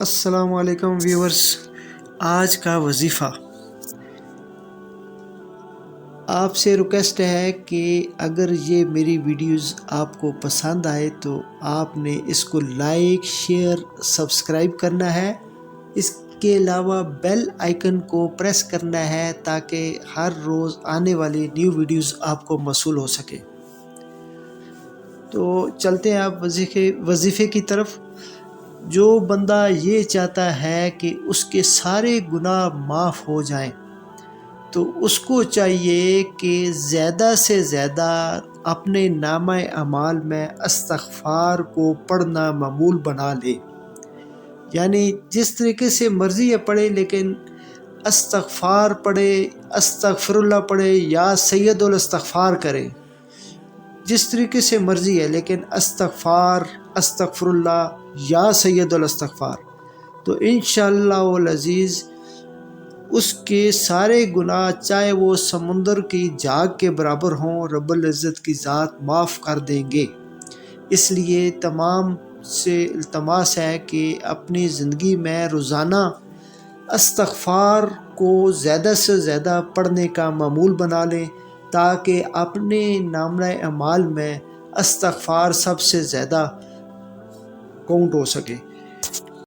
السلام علیکم ویورز، آج کا وظیفہ آپ سے ریکویسٹ ہے کہ اگر یہ میری ویڈیوز آپ کو پسند آئے تو آپ نے اس کو لائک، شیئر، سبسکرائب کرنا ہے۔ اس کے علاوہ بیل آئیکن کو پریس کرنا ہے تاکہ ہر روز آنے والی نیو ویڈیوز آپ کو موصول ہو سکے۔ تو چلتے ہیں آپ وظیفے کی طرف۔ جو بندہ یہ چاہتا ہے کہ اس کے سارے گناہ معاف ہو جائیں تو اس کو چاہیے کہ زیادہ سے زیادہ اپنے نامہ اعمال میں استغفار کو پڑھنا معمول بنا لے۔ یعنی جس طریقے سے مرضی ہے پڑھے، لیکن استغفار پڑھے، استغفر اللہ پڑھے یا سید الاستغفار کرے، جس طریقے سے مرضی ہے، لیکن استغفار، استغفر اللہ یا سید الاستغفار، تو انشاءاللہ العزیز اس کے سارے گناہ چاہے وہ سمندر کی جھاگ کے برابر ہوں، رب العزت کی ذات معاف کر دیں گے۔ اس لیے تمام سے التماس ہے کہ اپنی زندگی میں روزانہ استغفار کو زیادہ سے زیادہ پڑھنے کا معمول بنا لیں تاکہ اپنے نامہ اعمال میں استغفار سب سے زیادہ کاؤنٹ ہو سکے۔